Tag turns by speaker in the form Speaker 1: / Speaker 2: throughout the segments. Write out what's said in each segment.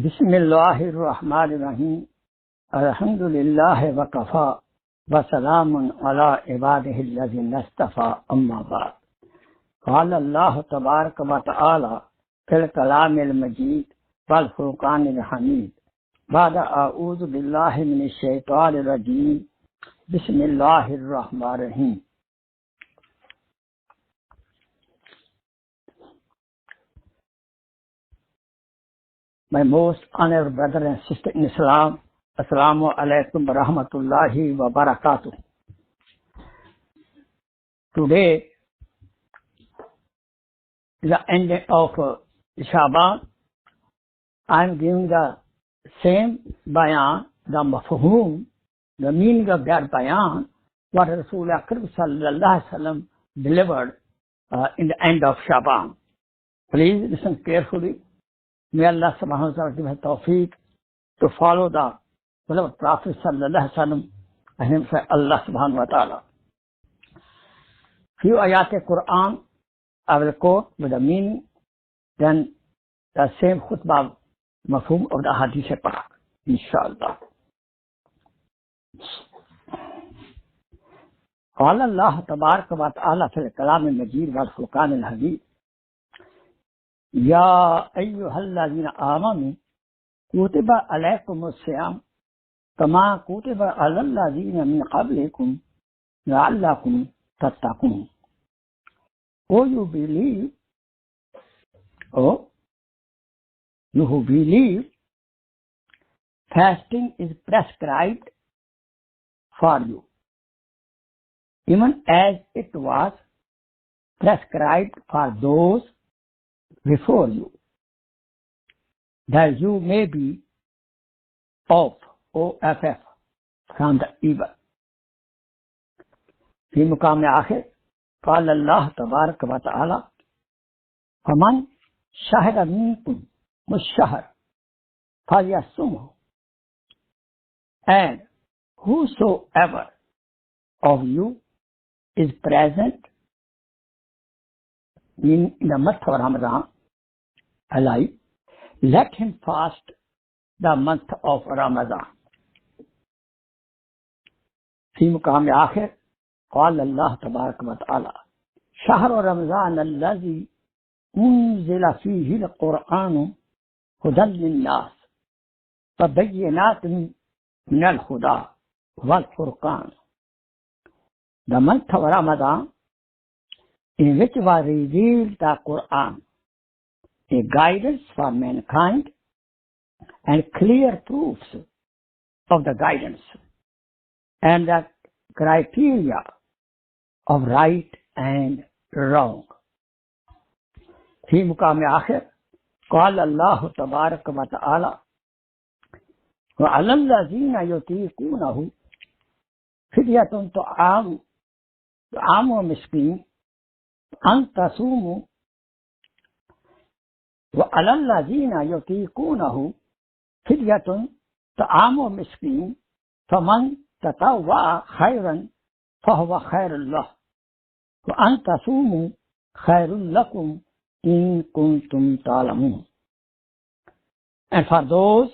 Speaker 1: बिस्मिल्लाहिर्रहमानिर्रहीम अल्हम्दुलिल्लाहि वकफा वसलामुन अला इबादिहिल्लज़ीना इस्तफ़ा अम्मा बाद। क़ाल अल्लाहु तबारक व तआला फ़िल कलामिल मजीद वल फ़ुरक़ानिल हमीद बाद अऊज़ु बिल्लाहि मिनश शैतानिर रजीम बिस्मिल्लाहिर्रहमानिर्रहीम। My most honored brother and sister in Islam, Assalamu alaikum wa rahmatullahi wa barakatuh. Today is the end of Shaban. I am giving the same bayan, the mafhum, the meaning of that bayan, what Rasul Akram sallallahu alaihi wasallam delivered in the end of Shaban. Please listen carefully. May Allah subhanahu wa ta'ala give us tawfiq to follow the beloved Prophet sallallahu alaihi wasallam and himself Allah subhanahu wa ta'ala. Few ayat Quran I will quote with the meaning, then the same khutbah mafhum of the hadith pak, inshallah. قال الله تبارك وتعالى في الكلام المجيد والفرقان الحميد या अय्युहल्लज़ीना आमनू कुतिबा अलैकुमुस्सियाम कमा कुतिबा अलल्लज़ीना मिन क़ब्लिकुम लअल्लकुम तत्तक़ून. O you believe, you who believe, fasting is prescribed for you, even as it was prescribed for those before you, that you may be off, O-F-F, from the evil. في مقام آخر قال الله تبارك وتعالى فمن شهد منكم الشهر فليصمه, and whosoever of you is present in the month of Ramadan alive, let him fast the month of Ramadan. في مقام آخر قال الله تبارك وتعالى شهر رمضان الذي أنزل فيه القرآن هدى للناس وبينات من الهدى والفرقان. The month of Ramadan in which was revealed the Quran, a guidance for mankind and clear proofs of the guidance and the criteria of right and wrong. في مقام آخر قال الله تبارك وتعالى وعلى الذين يطيقونه فدية طعام مسكين أن تصوموا وعلى الذين يطيقونه فدية طعام مسكين فمن تطوع خيرا فهو خير له وأن تصوموا خير لكم إن كنتم تعلمون. And for those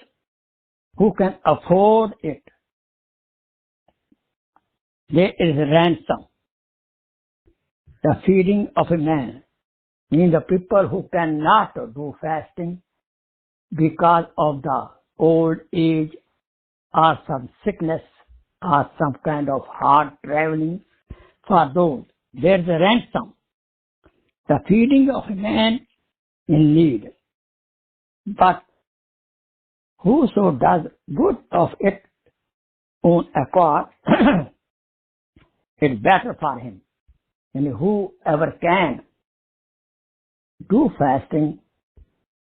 Speaker 1: who can afford it, there is ransom. The feeding of a man, meaning the people who cannot do fasting because of the old age or some sickness or some kind of hard traveling, for those there is a ransom. The feeding of a man in need. But whoso does good of it own accord, it's better for him. And whoever can do fasting,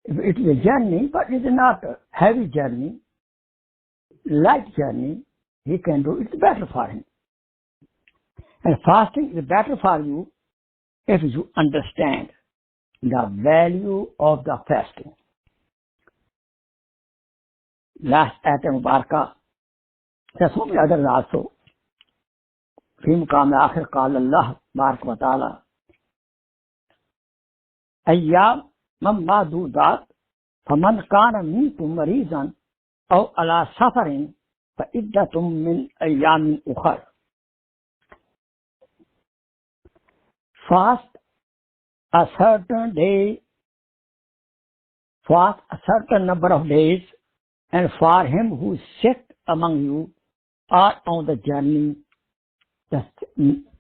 Speaker 1: if it is a journey, but it is not a heavy journey, light journey, he can do, it's better for him. And fasting is better for you if you understand the value of the fasting. Last item Mubarak, there's so many others also. في مقام آخر قال الله تبارك وتعالى أيام معدودات فَمَنْ كَانَ مِنْكُمْ مَرِيضًا أَوْ عَلَى سَفَرٍ فَعِدَّةٌ مِّنْ أَيَّامٍ أُخَرَ. Fast a certain number of days, and for him who is sick among you or on the journey,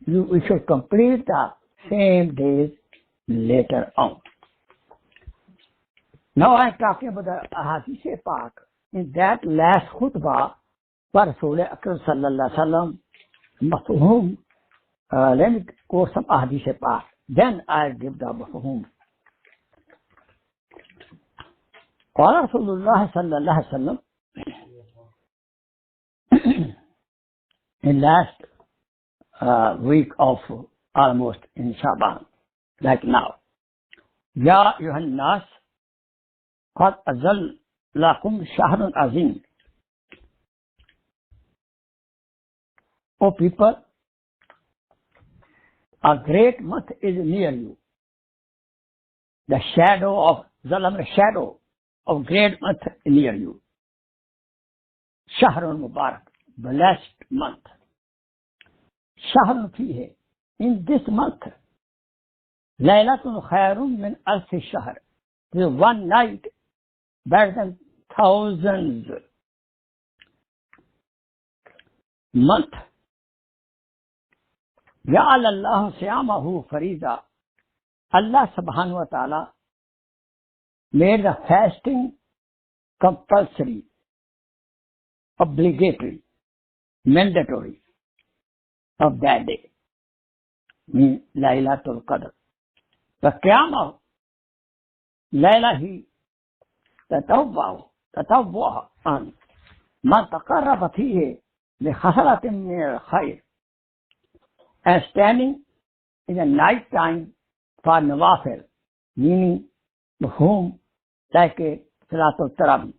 Speaker 1: we should complete the same days later on. Now I am talking about the Hadith Pak. In that last khutbah, Rasul Akram sallallahu alaihi wasallam, mafhum. Let me quote some Hadith Pak. Then I give the mafhum. قال رسول الله صلى الله عليه وسلم in last week of almost in Shaban, like now, Ya Yuhan Nas قد أزل لكم شهر عظيم. O people, a great month is near you. The shadow of great month near you. Shahrun Mubarak, blessed month. Shahrun fihe, in this month, Laylatun khayrun min alfi shahr. This is one night better than thousands month. Ja'ala Allah siyamahu farida. Allah subhanahu wa ta'ala made the fasting compulsory, obligatory, mandatory of that day. Means Laylatul Qadr. The Qiyamah, Layla tatawwah an man taqarraba fihi li khasaratin min al-khayr. And standing in the night time for nawafil, meaning whom like a salatul tarawih.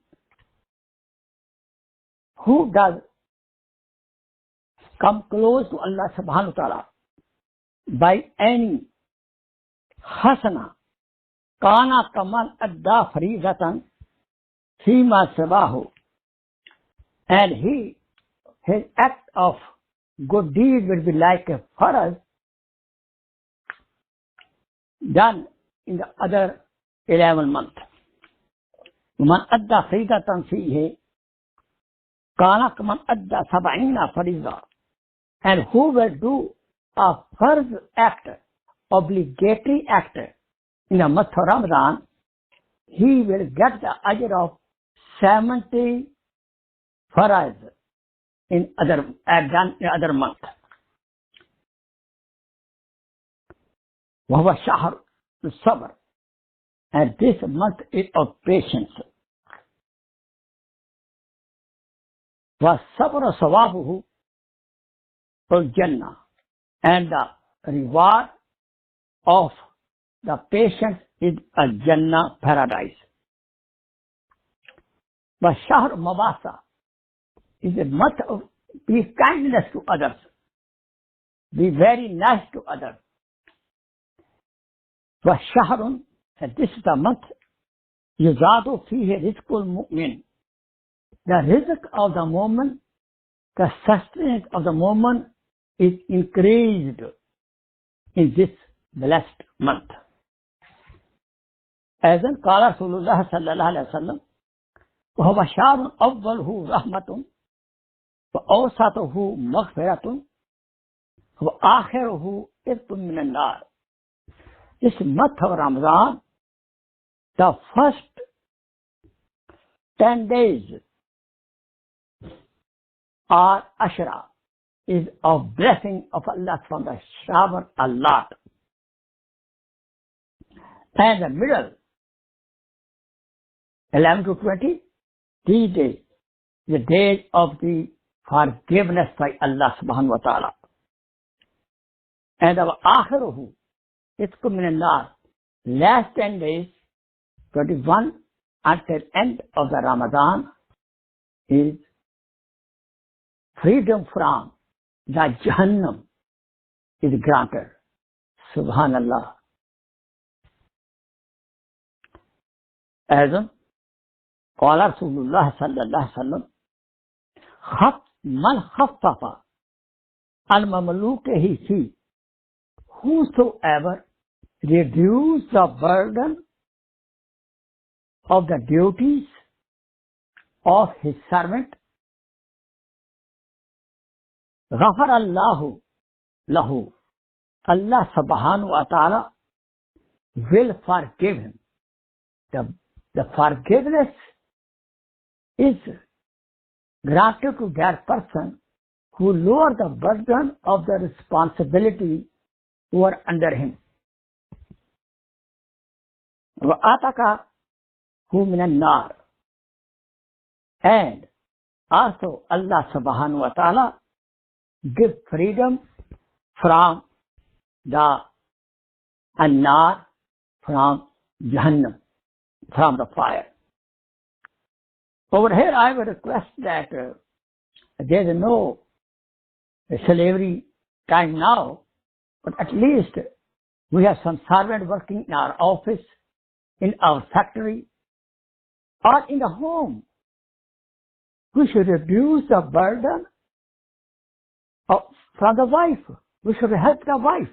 Speaker 1: Who does come close to Allah subhanahu wa ta'ala by any hasana, kana kaman adda faridatan fima sabahu, and his act of good deed will be like a farz done in the other 11 months. Man adda faridatan fihi kana kaman adda sab'ina fariza. And who will do a farz act, obligatory act in the month of Ramadan, he will get the ajr of 70 farz in other month. وهو شهر الصبر, and this month is of patience. والصبر ثوابه Jannat, and the reward of the patient is a Jannah, paradise. But Shahr Mabasa is a month of be kindness to others, be very nice to others. But Shahrun, and this is the month, Yuzadu fihi rizqul mu'min. The rizq of the moment, the sustenance of the moment is increased in this blessed month. As in Qala Rasulullah sallallahu alayhi wa sallam, وَهُوَ شَهْرٌ أَوَّلُهُ رَحْمَةٌ وَأَوْسَطُهُ مَغْفِرَةٌ وَآخِرُهُ إِذْقٌ مِّنَ النَّارِ. This month of Ramadan, the first 10 days are Ashra, is of blessing of Allah from the shower a lot. And the middle, 11 to 20, these days, the days of the forgiveness by Allah subhanahu wa ta'ala. And our akhiruhu, itqu min an-nar, last 10 days, 21 until end of the Ramadan, is freedom from the Jahannam is granted. Subhanallah. As قال رسول الله صلى الله عليه وسلم من خفف عن مملوكه, whosoever reduce the burden of the duties of his servant, غفر الله له, Allah subhanahu wa ta'ala will forgive him. The forgiveness is granted to that person who lower the burden of the responsibility who are under him. وَآتَكَهُ مِنَ النَّارِ, and also Allah subhanahu wa ta'ala give freedom from the annar, from Jannat, from the fire. Over here I would request that there is no slavery time now, but at least we have some servant working in our office, in our factory, or in the home. We should reduce the burden from the wife. We should help the wife.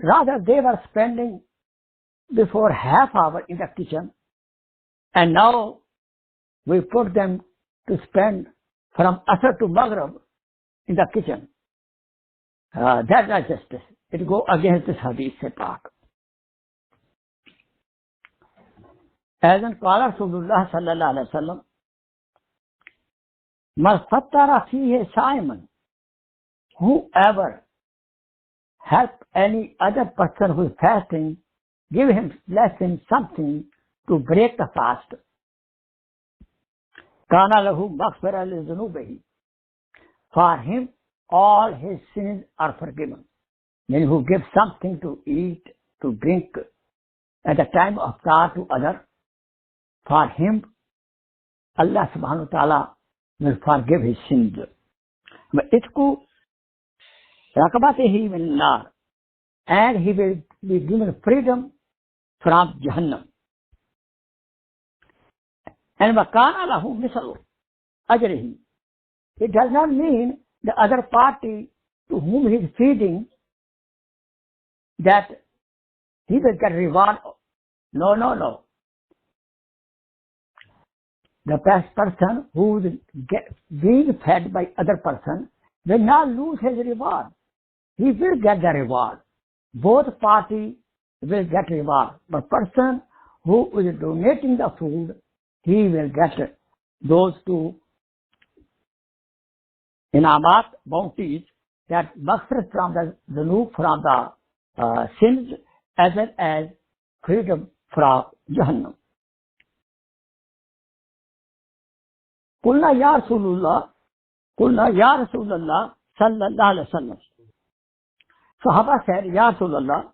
Speaker 1: Rather, they were spending before half hour in the kitchen, and now we put them to spend from Asr to Maghrib in the kitchen. That's not justice. It goes against this hadith se pak. As in Qala Rasulullah sallallahu alaihi wasallam, Man fattara fihi sa'iman, whoever help any other person who is fasting, give him, bless him something to break the fast. Kana lahu maghfira li dhunubihi. For him, all his sins are forgiven. Meaning who gives something to eat, to drink at the time of iftar to other, for him, Allah subhanahu wa ta'ala will forgive his sins. Itku rakabatihi min nar, and he will be given freedom from Jahannam. And wakana lahu misalu ajrihi. It does not mean the other party to whom he is feeding that he will get reward. No. The best person who is being fed by other person will not lose his reward. He will get the reward. Both parties will get reward. But person who is donating the food, he will get those two inamat, bounties, that maghfirat from the dhunub, from the sins, as well as freedom from Jahannam. Qulna ya Rasulullah sallallahu alaihi wasallam. Sahaba said, Ya Rasulullah,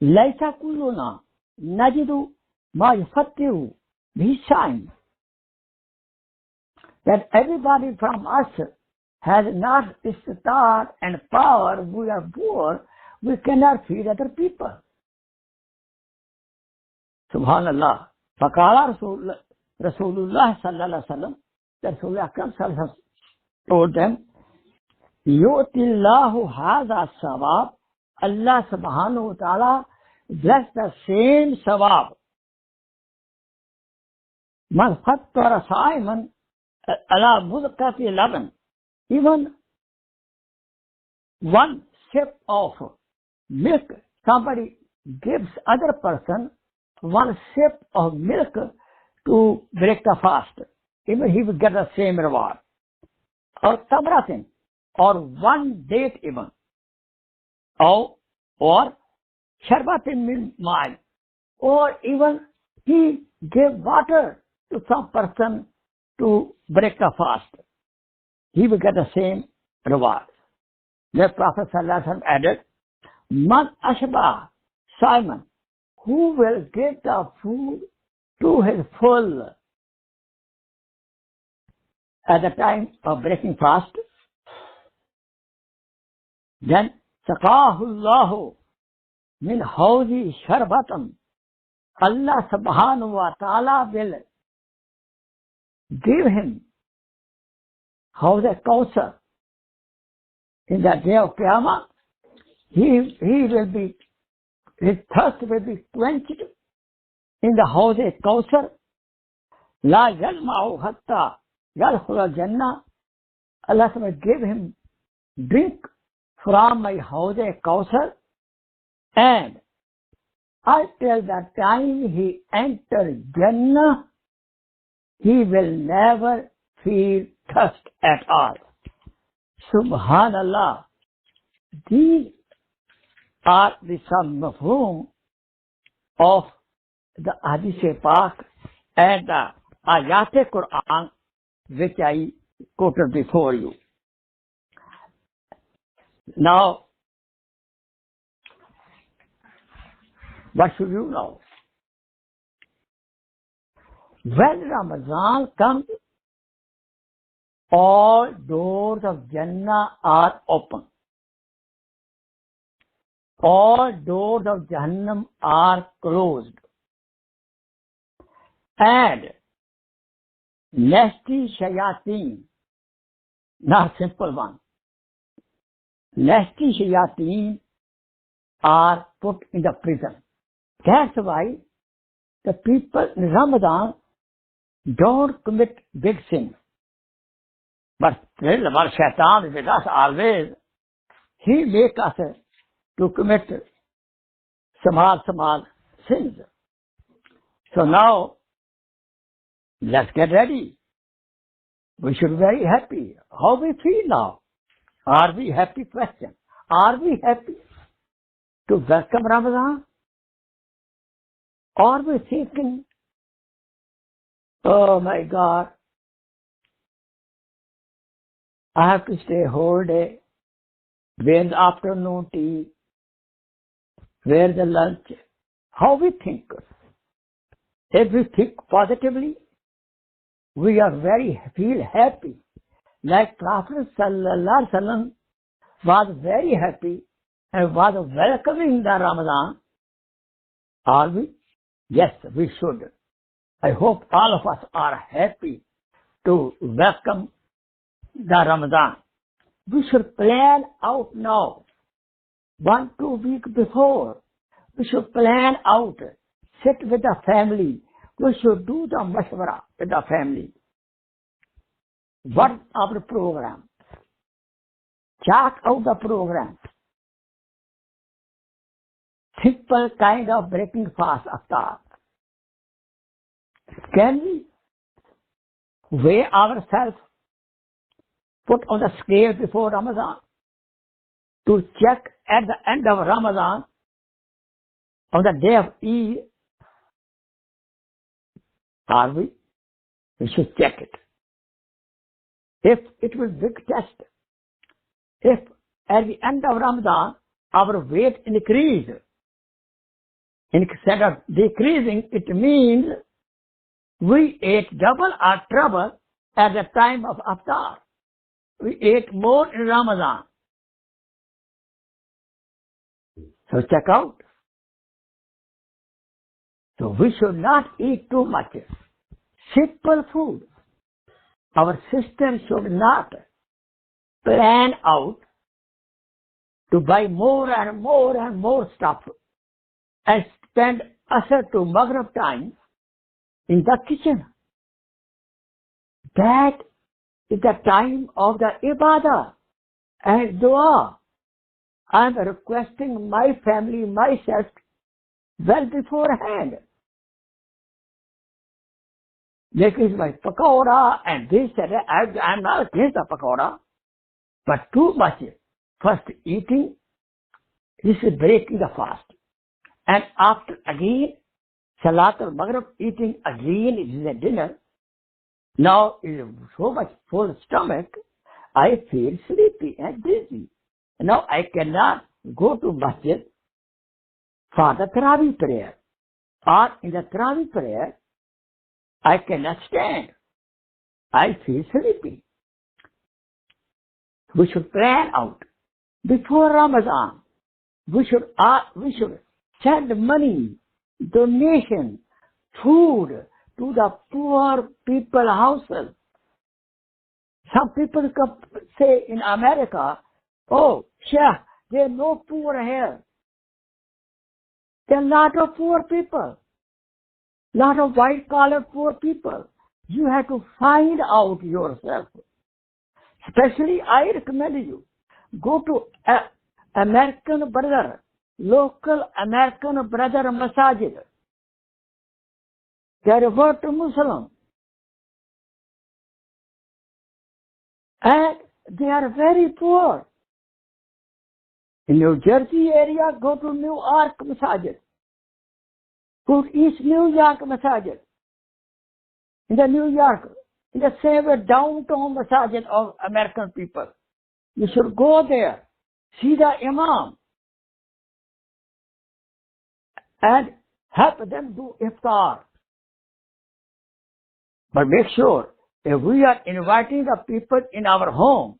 Speaker 1: laysa kulluna najidu ma yufattiru bihi sha'im. That everybody from us has not istitar and power. We are poor. We cannot feed other people. Subhanallah. Faqala Rasulullah sallallahu alaihi wasallam, that Rasulullah sallallahu alaihi wasallam told them, Yu'tillahu hadha sawab. Allah subhanahu wa ta'ala bless the same sawab. Man fattara sa'iman ala mudqati laban. Even one sip of milk, somebody gives other person one sip of milk to break the fast, even he will get the same reward. Or tamratin, or one date even, or sharbatin min ma'i, or even he gave water to some person to break the fast, he will get the same reward. The Prophet sallallahu alaihi wasallam added, Man ashba Simon, who will give the food to his full at the time of breaking fast, then saqahu Allahu min hawzi sharbatan. Allah subhanahu wa ta'ala will give him Hawz al-Kawthar in the day of Qiyamah. He will be, his thirst will be quenched in the Hawz al-Kawthar. La yalma'u hatta yadkhul al-Jannah. Allah will give him drink from my Hawz al-Kawthar, and until the time he enters Jannah, he will never feel thirst at all. Subhanallah. These are the some mafhum of the Hadith Pak and the Ayat Quran which I quoted before you. Now, what should you know? When Ramadan comes, all doors of Jannah are open. All doors of Jahannam are closed. And nasty shayateen, not simple one, nasty shayateen are put in the prison. That's why the people in Ramadan don't commit big sins. But Shaitan is with us always. He makes us to commit small sins. So now, let's get ready. We should be very happy. How we feel now? Are we happy? Question. Are we happy to welcome Ramadan? Or we thinking, oh my God, I have to stay whole day, where's the afternoon tea, where's the lunch? How we think? If we think positively, we are feel happy. Like Prophet Sallallahu Alaihi Wasallam was very happy and was welcoming the Ramadan. Are we? Yes, we should. I hope all of us are happy to welcome the Ramadan. We should plan out now. 1-2 weeks before, we should plan out. Sit with the family. We should do the mashwara with the family. What is our program? Chart out the program. Simple kind of breaking fast after. Can we weigh ourselves, put on the scale before Ramadan, to check at the end of Ramadan, on the day of Eid? Are we? We should check it. If it will big test, if at the end of Ramadan our weight increase, instead of decreasing, it means we ate double or treble at the time of Iftar. We ate more in Ramadan. So check out. So we should not eat too much simple food. Our system should not plan out to buy more and more and more stuff and spend Asr to Maghrib time in the kitchen. That is the time of the ibadah and dua. I am requesting my family, myself, well beforehand. This is my pakora and this, I am not against the pakora, but too much first eating, this is breaking the fast. And after again, Salat al-Maghrib eating again, it is a dinner. Now it is so much full stomach, I feel sleepy and dizzy. Now I cannot go to masjid for the Tarawih prayer. Or in the Tarawih prayer, I cannot stand. I feel sleepy. We should plan out. Before Ramadan, we should send money donation, food to the poor people houses. Some people say in America, oh, Sheikh, there are no poor here. There are a lot of poor people, lot of white-collar poor people. You have to find out yourself. Especially, I recommend you, go to American brother, local American brother masajid. They are referred to Muslim. And they are very poor. In New Jersey area, go to New York masajid. Go to East New York masajid. In the New York, in the same way downtown masajid of American people. You should go there, see the imam, and help them do iftar. But make sure, if we are inviting the people in our home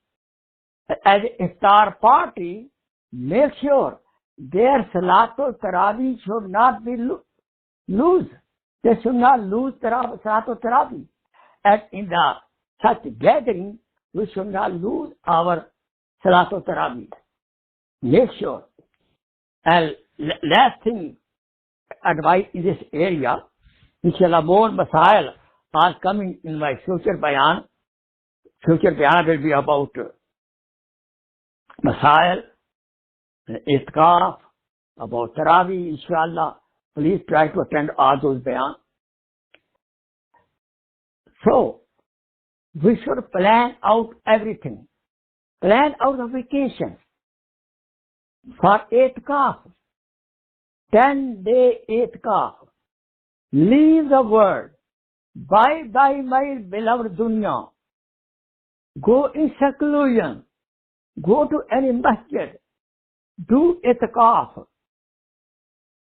Speaker 1: as an iftar party, make sure their salatul tarawih should not be loose. They should not lose salatul tarawih. And in the such gathering, we should not lose our salatul tarawih. Make sure. And last thing, advice in this area, inshallah, more masail are coming in my future bayan. Future bayan will be about masail, itikaf, about tarawih, inshallah. Please try to attend all those bayan. So, we should plan out everything. Plan out the vacation. For itikaf, 10-day itikaf. Leave the world. Bye bye my beloved dunya. Go in seclusion. Go to any masjid. Do itikaf.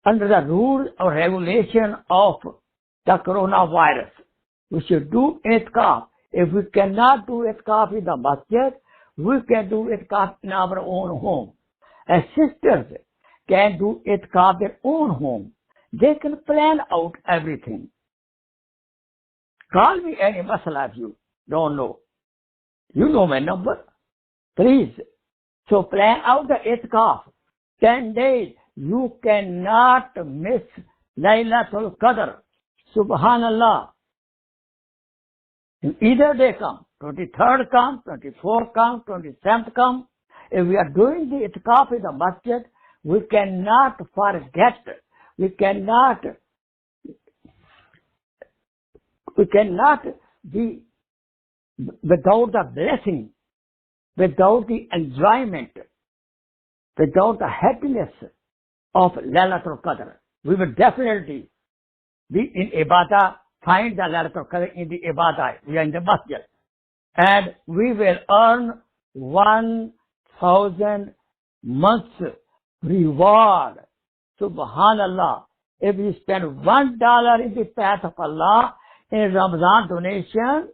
Speaker 1: Under the rule or regulation of the coronavirus. We should do itikaf. If we cannot do itikaf in the masjid, we can do itikaf in our own home. And sisters can do itikaf in their own home. They can plan out everything. Call me any masala if you don't know. You know my number. Please. So plan out the itikaf. 10 days. You cannot miss Laylatul Qadr. Subhanallah. Either they come. 23rd come, 24th come, 27th come. If we are doing the itikaf in the masjid, we cannot forget. We cannot be without the blessing, without the enjoyment, without the happiness of Laylatul Qadr. We will definitely be in ibadah, find the Laylatul Qadr in the ibadah. We are in the masjid. And we will earn 1,000 months reward. Subhanallah. If you spend $1 in the path of Allah in Ramadan donation,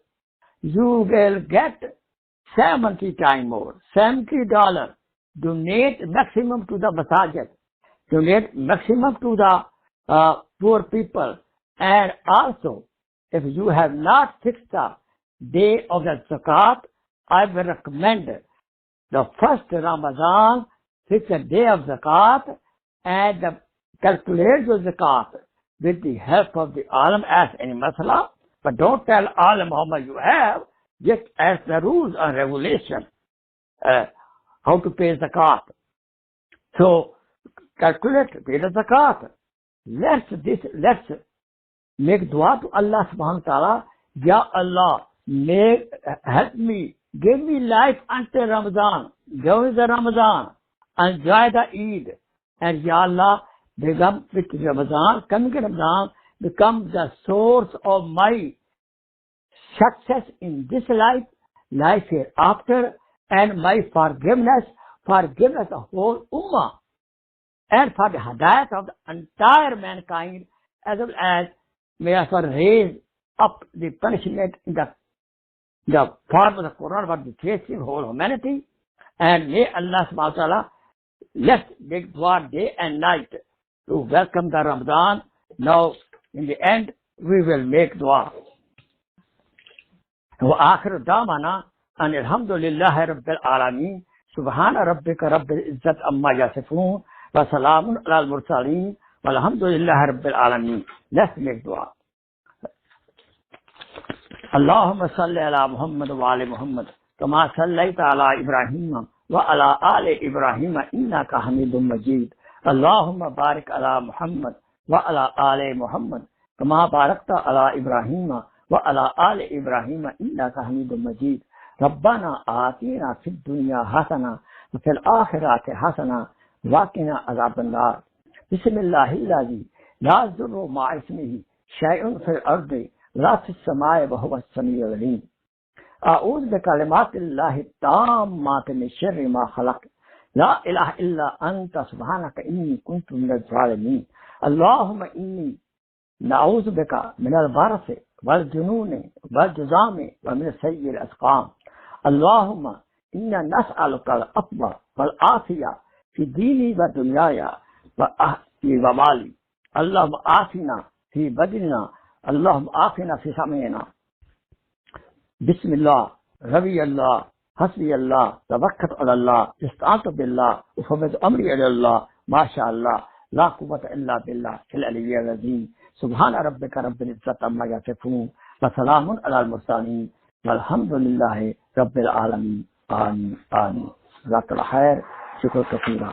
Speaker 1: you will get 70 times more. $70. Donate maximum to the masajid. Donate maximum to the poor people. And also, if you have not fixed the day of the zakat, I will recommend the first Ramadan, fix the day of zakat, and calculate the zakat with the help of the alim as any masala. But don't tell alim how much you have, just as the rules and regulation, how to pay zakat. So, calculate, pay the zakat. Let's make dua to Allah subhanahu wa ta'ala. Ya Allah, help me, give me life until Ramadan, during the Ramadan, enjoy the Eid. And Ya Allah, become with Ramadan, coming Ramadan, become the source of my success in this life, life hereafter, and my forgiveness of whole ummah, and for the hadayat of the entire mankind, as well as may Allah raise up the punishment in the form of the Quran for the facing whole humanity, and may Allah subhanahu wa ta'ala let's make dua day and night to welcome the Ramadan Now, in the end, we will make dua. وآخر دعوانا أن الحمد لله رب العالمين سبحان ربك رب العزة عما يصفون وسلام على المرسلين والحمد لله رب العالمين. Let's make dua. اللهم صل على محمد وعلى محمد كما صليت على إبراهيم وعلى آل إبراهيم إنك حميد مجيد. اللهم بارك على محمد وعلى آل محمد كما باركت على إبراهيم وعلى آل إبراهيم إنك حميد مجيد. ربنا آتنا في الدنيا حسنة وفي الآخرة حسنة وقنا عذاب النار. بسم الله الذي لا يضر مع اسمه شيء في الأرض ولا في السماء وهو السميع العليم. أعوذ بكلمات الله التامات من شر ما خلق. لا إله إلا أنت سبحانك إني كنت من الظالمين. اللهم إني نعوذ بك من البرص والجنون والجذام ومن سيء الأسقام. اللهم إنا نسألك العفو والعافية في ديني ودنياي وأهلي ومالي. اللهم عافنا في بدننا اللهم عافنا في سمعنا. بسم الله ربي الله حسبي الله توكلت على الله استعنت بالله وفوض أمري إلى الله ما شاء الله لا قوة إلا بالله العلي العظيم. سبحان ربك رب العزة عما يصفون وسلام على المرسلين والحمد لله رب العالمين. آمين آمين. جزاك الله خير. شكرا كثيرا.